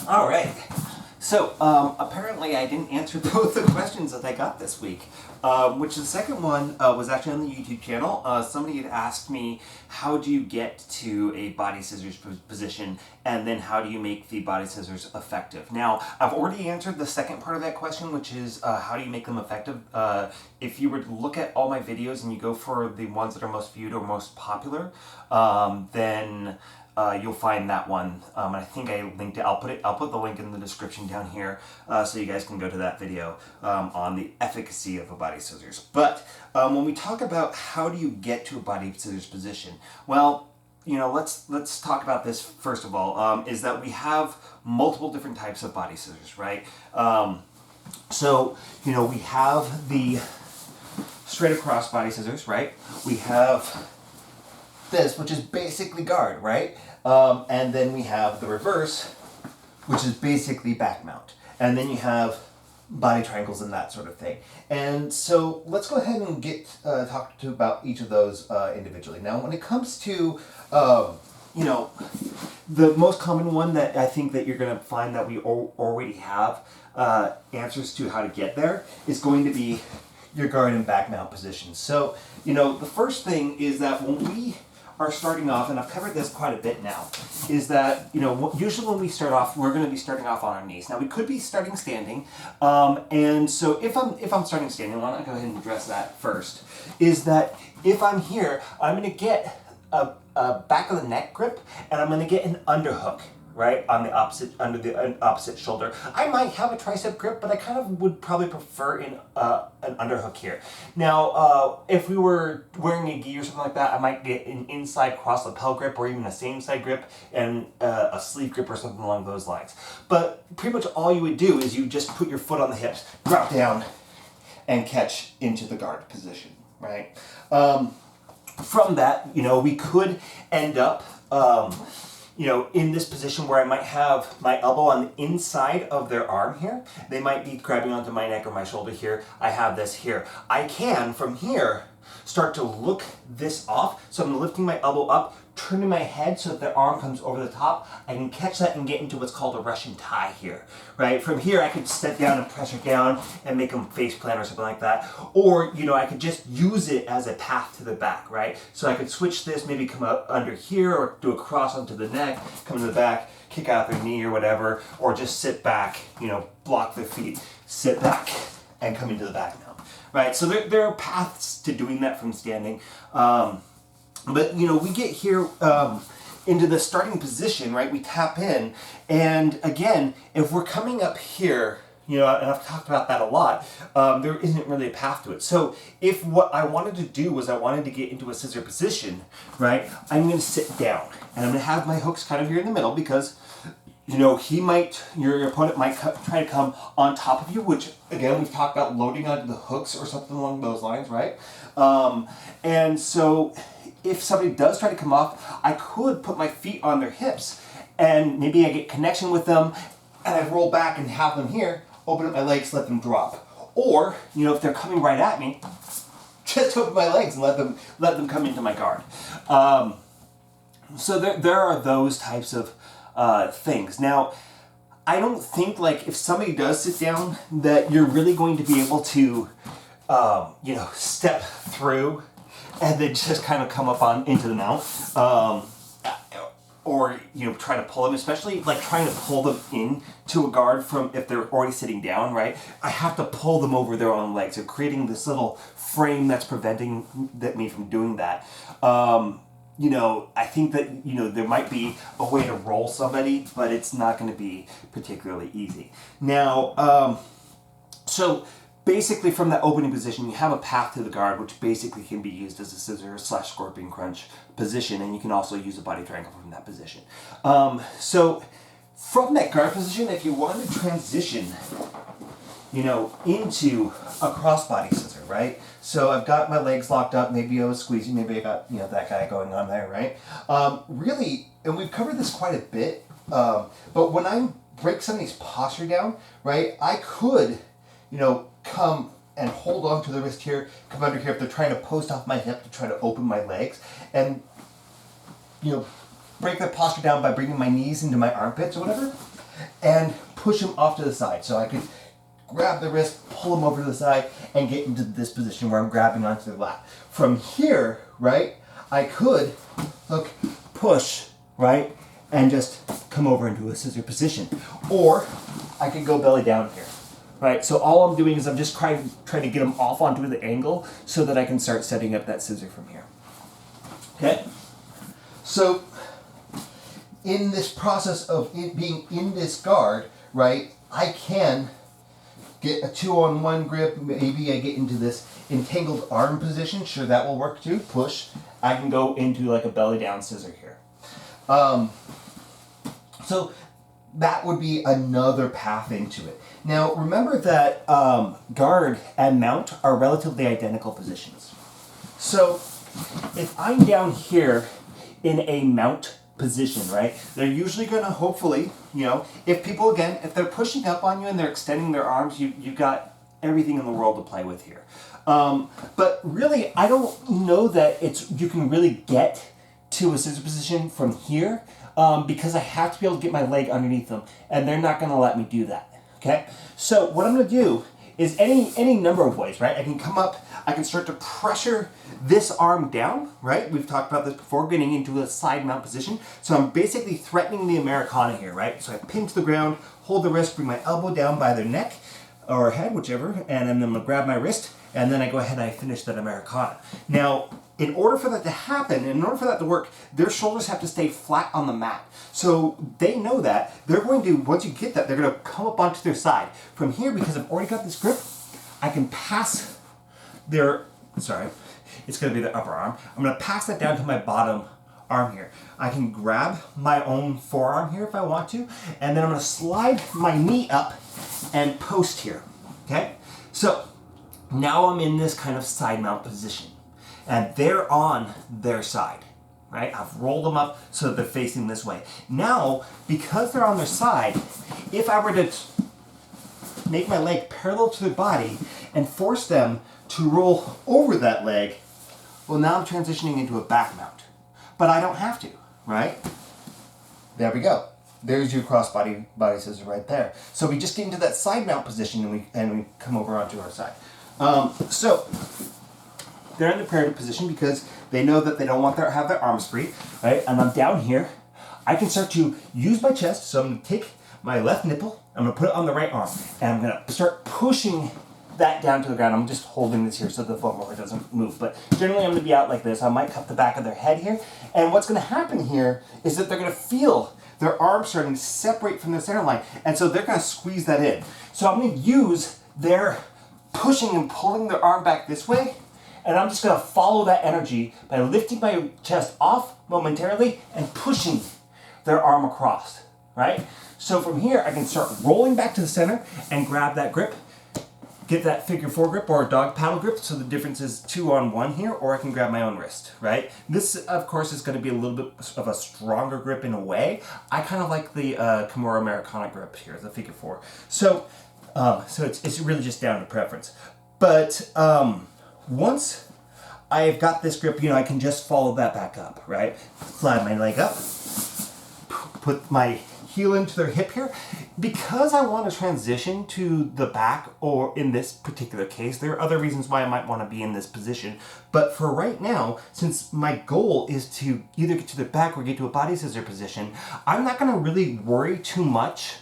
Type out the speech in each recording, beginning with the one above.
All right. So apparently I didn't answer both the questions that I got this week, which the second one was actually on the YouTube channel. Somebody had asked me, how do you get to a body scissors position, and then how do you make the body scissors effective? Now, I've already answered the second part of that question, which is how do you make them effective? If you were to look at all my videos and you go for the ones that are most viewed or most popular, then you'll find that one, and I think I linked it. I'll put the link in the description down here, so you guys can go to that video on the efficacy of a body scissors. But when we talk about how do you get to a body scissors position, well, let's talk about this first of all. Is that we have multiple different types of body scissors, right? So we have the straight across body scissors, right? We have this, which is basically guard, right? And then we have the reverse, which is basically back mount. And then you have body triangles and that sort of thing. And so let's go ahead and talk to about each of those individually. Now, when it comes to the most common one that I think that you're going to find that we already have answers to how to get there is going to be your guard and back mount positions. So, the first thing is that when we are starting off, and I've covered this quite a bit now, is that, usually when we start off, we're going to be starting off on our knees. Now, we could be starting standing, and so if I'm starting standing, why don't I go ahead and address that first, is that if I'm here, I'm going to get a back of the neck grip, and I'm going to get an underhook, right, on the opposite shoulder. I might have a tricep grip, but I kind of would probably prefer an underhook here. Now, if we were wearing a gi or something like that, I might get an inside cross lapel grip or even a same side grip and a sleeve grip or something along those lines. But pretty much all you would do is you just put your foot on the hips, drop down, and catch into the guard position, right? From that, we could end up in this position where I might have my elbow on the inside of their arm here. They might be grabbing onto my neck or my shoulder here. I have this here. I can, from here, start to look this off. So I'm lifting my elbow up, turning my head so that their arm comes over the top. I can catch that and get into what's called a Russian tie here, right? From here, I could step down and press her down and make them face plant or something like that. Or, I could just use it as a path to the back, right? So I could switch this, maybe come up under here or do a cross onto the neck, come to the back, kick out their knee or whatever, or just sit back, block their feet, sit back, and come into the back now, right? So there are paths to doing that from standing. But, we get here into the starting position, right? We tap in. And again, if we're coming up here, and I've talked about that a lot, there isn't really a path to it. So if what I wanted to do was I wanted to get into a scissor position, right, I'm going to sit down. And I'm going to have my hooks kind of here in the middle because, your opponent might try to come on top of you, which, again, we've talked about loading onto the hooks or something along those lines, right? And so if somebody does try to come off, I could put my feet on their hips and maybe I get connection with them and I roll back and have them here, open up my legs, let them drop. Or, if they're coming right at me, just open my legs and let them come into my guard. So there are those types of things. Now, I don't think if somebody does sit down that you're really going to be able to, step through and then just kind of come up into the mount, or try to pull them, especially trying to pull them into a guard from if they're already sitting down, right? I have to pull them over their own legs, so creating this little frame that's preventing me from doing that. I think that there might be a way to roll somebody, but it's not going to be particularly easy. Now, so basically from that opening position, you have a path to the guard, which basically can be used as a scissor / scorpion crunch position, and you can also use a body triangle from that position. So from that guard position, if you want to transition, into a crossbody scissor, right? So I've got my legs locked up, maybe I was squeezing, maybe I got, that guy going on there, right? Really, and we've covered this quite a bit, but when I break somebody's posture down, right, I could, come and hold on to the wrist here, come under here if they're trying to post off my hip to try to open my legs, and break their posture down by bringing my knees into my armpits or whatever. and push them off to the side. So I could grab the wrist, pull them over to the side, and get into this position where I'm grabbing onto their lap. From here, right, I could look, push, right, and just come over into a scissor position. Or I could go belly down here, right? So all I'm doing is I'm just trying to get them off onto the angle so that I can start setting up that scissor from here. Okay? So in this process of it being in this guard, right, I can get a 2-on-1 grip. Maybe I get into this entangled arm position. Sure, that will work too. Push. I can go into like a belly down scissor here. So that would be another path into it. Now remember that guard and mount are relatively identical positions. So if I'm down here in a mount position, right, they're usually going to hopefully, you know, if people, again, if they're pushing up on you and they're extending their arms, you've got everything in the world to play with here. But really, I don't know that you can really get to a scissor position from here because I have to be able to get my leg underneath them, and they're not going to let me do that. Okay, so what I'm going to do is any number of ways, right? I can come up, I can start to pressure this arm down, right? We've talked about this before, getting into a side mount position. So I'm basically threatening the Americana here, right? So I pin to the ground, hold the wrist, bring my elbow down by their neck or head, whichever, and then I'm gonna grab my wrist, and then I go ahead and I finish that Americana. Now, in order for that to happen, in order for that to work, their shoulders have to stay flat on the mat. So they know that. They're going to, once you get that, they're going to come up onto their side. From here, because I've already got this grip, I can pass their, sorry, it's going to be the upper arm. I'm going to pass that down to my bottom arm here. I can grab my own forearm here if I want to, and then I'm going to slide my knee up and post here. Okay? So now I'm in this kind of side mount position, and they're on their side, right? I've rolled them up so that they're facing this way. Now, because they're on their side, if I were to make my leg parallel to their body and force them to roll over that leg, well, now I'm transitioning into a back mount. But I don't have to, right? There we go. There's your cross body scissor right there. So we just get into that side mount position and we come over onto our side. So they're in the parallel position because they know that they don't want to have their arms free, right? And I'm down here. I can start to use my chest. So I'm going to take my left nipple, I'm going to put it on the right arm, and I'm going to start pushing that down to the ground. I'm just holding this here so the foot motor doesn't move. But generally I'm going to be out like this. I might cup the back of their head here. And what's going to happen here is that they're going to feel their arms starting to separate from their center line. And so they're going to squeeze that in. So I'm going to use their pushing and pulling their arm back this way. And I'm just going to follow that energy by lifting my chest off momentarily and pushing their arm across, right? So from here, I can start rolling back to the center and grab that grip, get that figure 4 grip or dog paddle grip. So the difference is 2-on-1 here, or I can grab my own wrist, right? This, of course, is going to be a little bit of a stronger grip in a way. I kind of like the Kimura Americana grip here, the figure 4. So it's really just down to preference. But once I've got this grip, you know, I can just follow that back up, right? Slide my leg up, put my heel into their hip here. Because I want to transition to the back, or in this particular case, there are other reasons why I might want to be in this position. But for right now, since my goal is to either get to the back or get to a body scissor position, I'm not going to really worry too much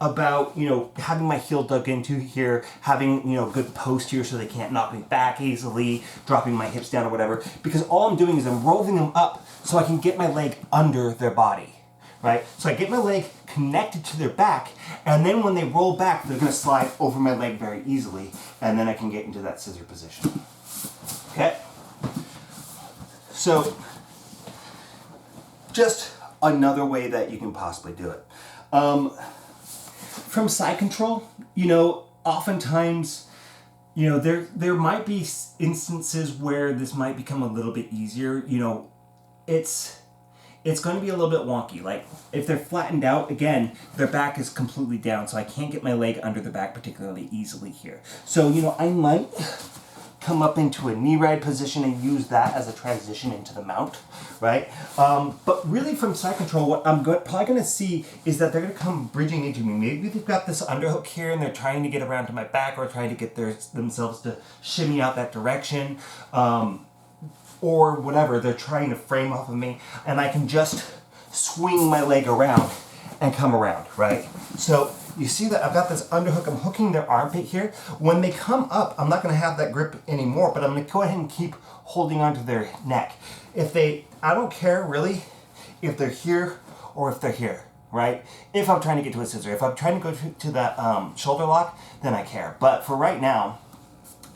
about, you know, having my heel dug into here, having, you know, good post here so they can't knock me back easily, dropping my hips down or whatever, because all I'm doing is I'm rolling them up so I can get my leg under their body, right? So I get my leg connected to their back, and then when they roll back, they're going to slide over my leg very easily, and then I can get into that scissor position. Okay? So, just another way that you can possibly do it. From side control, you know, oftentimes, you know, there might be instances where this might become a little bit easier. You know, it's going to be a little bit wonky. Like, if they're flattened out, again, their back is completely down, so I can't get my leg under the back particularly easily here. So, you know, I might come up into a knee ride position and use that as a transition into the mount, right? But really from side control, what I'm probably going to see is that they're going to come bridging into me. Maybe they've got this underhook here and they're trying to get around to my back or trying to get themselves to shimmy out that direction, or whatever. They're trying to frame off of me, and I can just swing my leg around and come around, right? So you see that I've got this underhook, I'm hooking their armpit here. When they come up, I'm not gonna have that grip anymore, but I'm gonna go ahead and keep holding onto their neck. I don't care really if they're here or if they're here, right? If I'm trying to get to a scissor, if I'm trying to go to that shoulder lock, then I care. But for right now,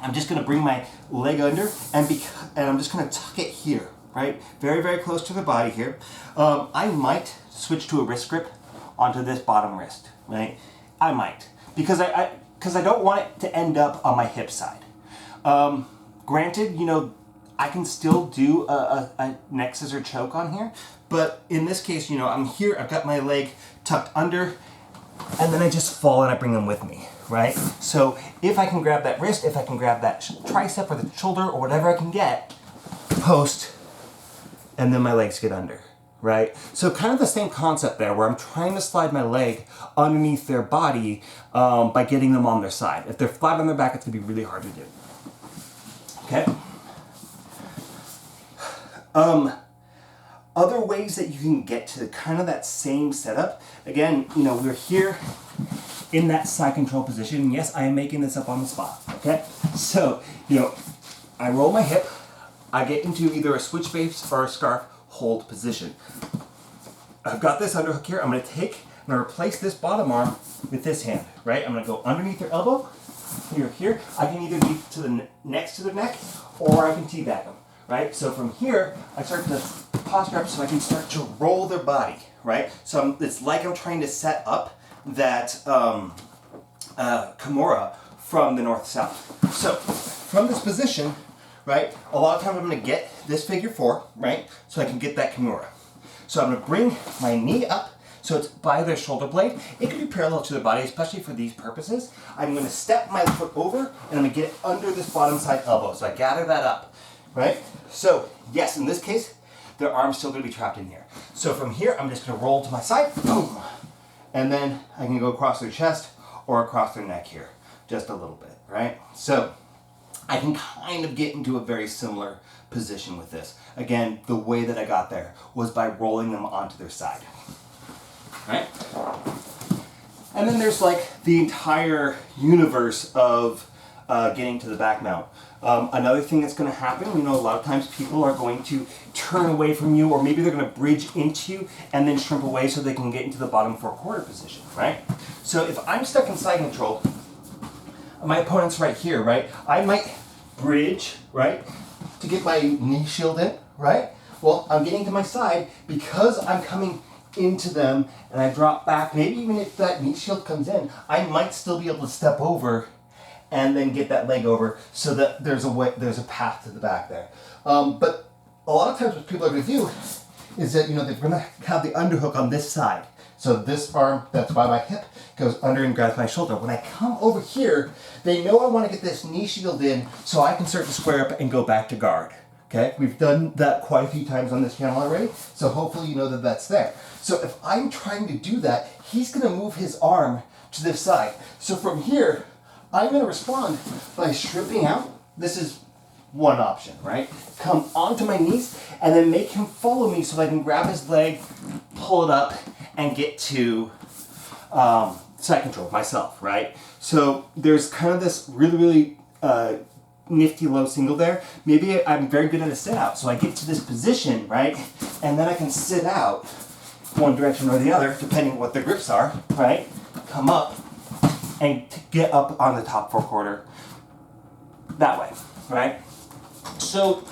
I'm just gonna bring my leg under and I'm just gonna tuck it here, right? Very, very close to the body here. I might switch to a wrist grip onto this bottom wrist, right? I might, because I don't want it to end up on my hip side. Granted, you know, I can still do a neck scissor choke on here, but in this case, you know, I'm here, I've got my leg tucked under, and then I just fall and I bring them with me, right? So if I can grab that wrist, if I can grab that tricep or the shoulder or whatever I can get, post, and then my legs get under. Right? So kind of the same concept there where I'm trying to slide my leg underneath their body by getting them on their side. If they're flat on their back, it's going to be really hard to do. Okay? Other ways that you can get to kind of that same setup. Again, you know, we're here in that side control position. Yes, I am making this up on the spot. Okay? So, you know, I roll my hip. I get into either a switch base or a scarf hold position. I've got this underhook here. I'm going to replace this bottom arm with this hand, right? I'm going to go underneath their elbow. Here. I can either be next to the neck, or I can teabag them, right? So from here, I start to posture up so I can start to roll their body, right? So it's like I'm trying to set up that Kimura from the north-south. So from this position, right, a lot of times I'm going to get this figure 4, right, so I can get that Kimura. So I'm going to bring my knee up so it's by their shoulder blade. It can be parallel to their body, especially for these purposes. I'm going to step my foot over and I'm going to get it under this bottom side elbow. So I gather that up, right? So yes, in this case, their arm's still going to be trapped in here. So from here, I'm just going to roll to my side, boom, and then I can go across their chest or across their neck here, just a little bit, right? So I can kind of get into a very similar position with this. Again, the way that I got there was by rolling them onto their side, right? And then there's like the entire universe of getting to the back mount. Another thing that's going to happen, you know, a lot of times people are going to turn away from you, or maybe they're going to bridge into you and then shrimp away so they can get into the bottom 4/4 position, right? So if I'm stuck in side control, my opponent's right here, right? I might bridge, right, to get my knee shield in, right? Well, I'm getting to my side because I'm coming into them and I drop back. Maybe even if that knee shield comes in, I might still be able to step over and then get that leg over so that there's a path to the back there. But a lot of times what people are going to do is that, you know, they're going to have the underhook on this side. So this arm that's by my hip goes under and grabs my shoulder. When I come over here, they know I want to get this knee shield in so I can start to square up and go back to guard. Okay, we've done that quite a few times on this channel already, so hopefully you know that that's there. So if I'm trying to do that, he's going to move his arm to this side. So from here, I'm going to respond by stripping out. This is one option, right? Come onto my knees and then make him follow me so I can grab his leg, pull it up, and get to side control myself, right? So there's kind of this really nifty low single there. Maybe I'm very good at a sit out, so I get to this position, right? And then I can sit out one direction or the other, depending what the grips are, right? Come up and get up on the top 4/4 that way, right? So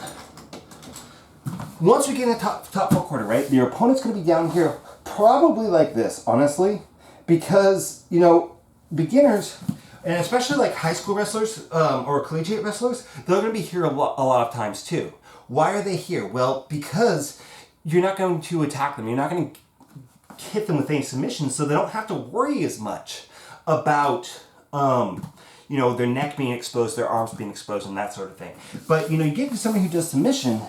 once we get in the top 4/4, right, your opponent's going to be down here probably like this, honestly, because, you know, beginners, and especially like high school wrestlers or collegiate wrestlers, they're going to be here a lot of times too. Why are they here? Well, because you're not going to attack them. You're not going to hit them with any submissions, so they don't have to worry as much about, you know, their neck being exposed, their arms being exposed, and that sort of thing. But, you know, you get to somebody who does submission,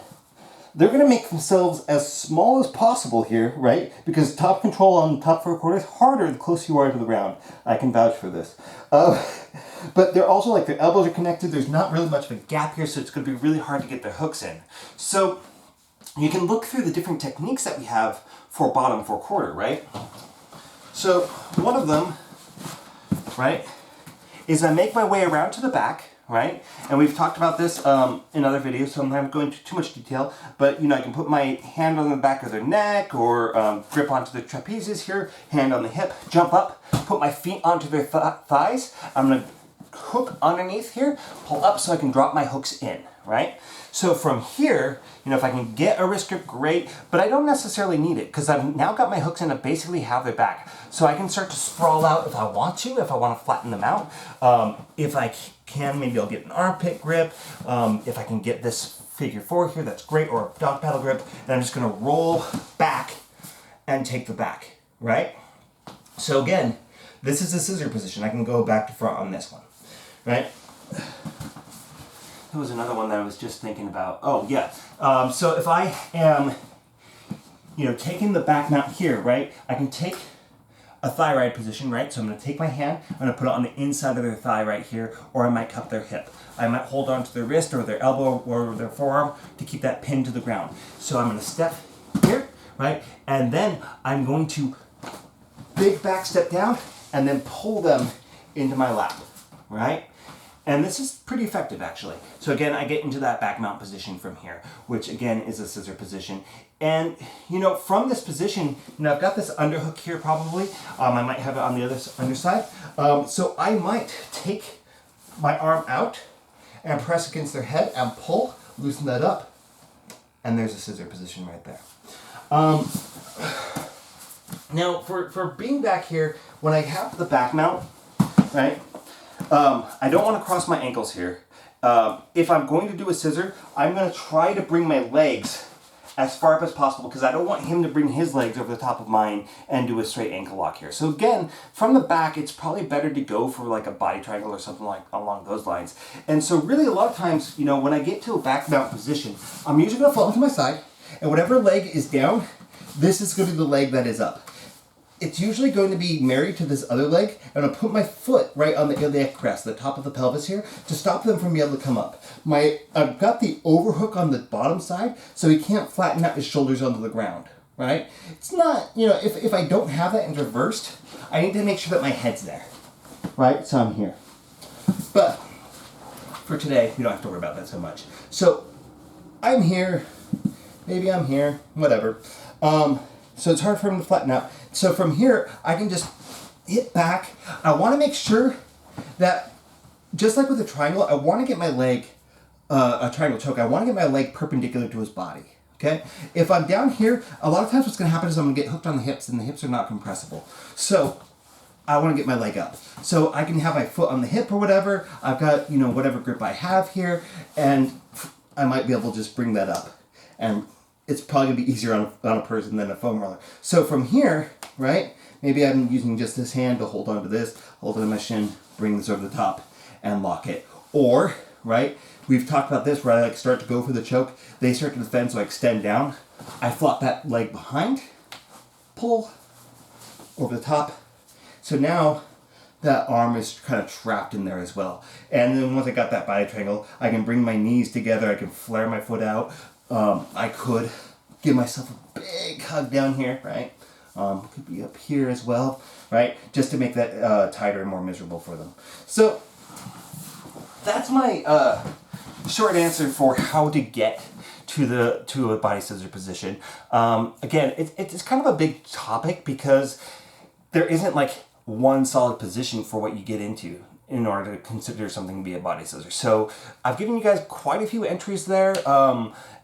they're going to make themselves as small as possible here, right? Because top control on the top 4/4 is harder the closer you are to the ground. I can vouch for this. But they're also like their elbows are connected. There's not really much of a gap here, so it's going to be really hard to get their hooks in. So you can look through the different techniques that we have for bottom 4/4, right? So one of them, right, is I make my way around to the back, right? And we've talked about this in other videos, so I'm not going into too much detail, but you know, I can put my hand on the back of their neck or grip onto the trapezes here, hand on the hip, jump up, put my feet onto their thighs. I'm gonna hook underneath here, pull up so I can drop my hooks in, right? So from here, you know, if I can get a wrist grip, great, but I don't necessarily need it because I've now got my hooks in and basically have their back. So I can start to sprawl out if I want to, if I want to flatten them out. If I can, maybe I'll get an armpit grip. If I can get this figure 4 here, that's great, or a dog paddle grip. And I'm just gonna roll back and take the back, right? So again, this is a scissor position. I can go back to front on this one, right? There was another one that I was just thinking about. Oh, yeah. So if I am, you know, taking the back mount here, right, I can take a thigh ride position, right? So I'm going to take my hand, I'm going to put it on the inside of their thigh right here, or I might cup their hip. I might hold on to their wrist or their elbow or their forearm to keep that pinned to the ground. So I'm going to step here, right? And then I'm going to big back step down and then pull them into my lap, right? And this is pretty effective, actually. So again, I get into that back mount position from here, which again is a scissor position. And, you know, from this position, you know, I've got this underhook here probably. I might have it on the underside. So I might take my arm out and press against their head and pull, loosen that up, and there's a scissor position right there. Now, for being back here, when I have the back mount, right, I don't want to cross my ankles here. If I'm going to do a scissor, I'm going to try to bring my legs as far up as possible because I don't want him to bring his legs over the top of mine and do a straight ankle lock here. So again, from the back, it's probably better to go for like a body triangle or something like along those lines. And so really a lot of times, you know, when I get to a back mount position, I'm usually going to fall to my side, and whatever leg is down, this is going to be the leg that is up. It's usually going to be married to this other leg. I'm going to put my foot right on the iliac crest, the top of the pelvis here, to stop them from being able to come up. I've got the overhook on the bottom side, so he can't flatten out his shoulders onto the ground, right? It's not, you know, if I don't have that in reversed, I need to make sure that my head's there, right? So I'm here. But for today, we don't have to worry about that so much. So I'm here, maybe I'm here, whatever. So it's hard for him to flatten out. So from here, I can just hit back. I want to make sure that, just like with a triangle, I want to get my leg, a triangle choke, I want to get my leg perpendicular to his body, okay? If I'm down here, a lot of times what's going to happen is I'm going to get hooked on the hips, and the hips are not compressible. So I want to get my leg up. So I can have my foot on the hip or whatever. I've got, you know, whatever grip I have here, and I might be able to just bring that up. And it's probably going to be easier on a person than a foam roller. So from here, right, maybe I'm using just this hand to hold on to this, hold on to my shin, bring this over the top, and lock it. Or, right, we've talked about this where I like start to go for the choke. They start to defend, so I extend down. I flop that leg behind, pull over the top. So now that arm is kind of trapped in there as well. And then once I got that body triangle, I can bring my knees together. I can flare my foot out. I could give myself a big hug down here, right? Could be up here as well, right? Just to make that tighter and more miserable for them. So that's my short answer for how to get to a body scissor position. Again, it's kind of a big topic because there isn't like one solid position for what you get into in order to consider something to be a body scissor. So I've given you guys quite a few entries there.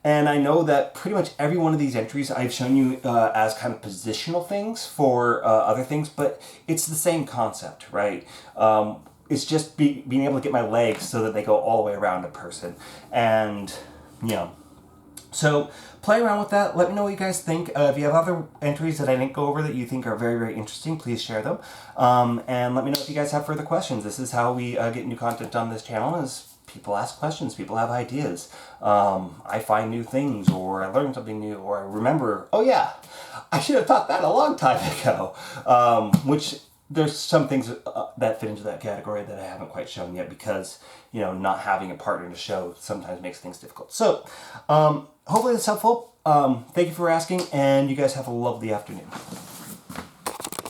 And I know that pretty much every one of these entries I've shown you as kind of positional things for other things, but it's the same concept, right? It's just being able to get my legs so that they go all the way around a person. And, you know, so play around with that. Let me know what you guys think. If you have other entries that I didn't go over that you think are very, very interesting, please share them. And let me know if you guys have further questions. This is how we get new content on this channel, is people ask questions, people have ideas. I find new things, or I learn something new, or I remember, oh yeah, I should have taught that a long time ago. Which there's some things that fit into that category that I haven't quite shown yet because, you know, not having a partner to show sometimes makes things difficult. So, hopefully that's helpful. Thank you for asking, and you guys have a lovely afternoon.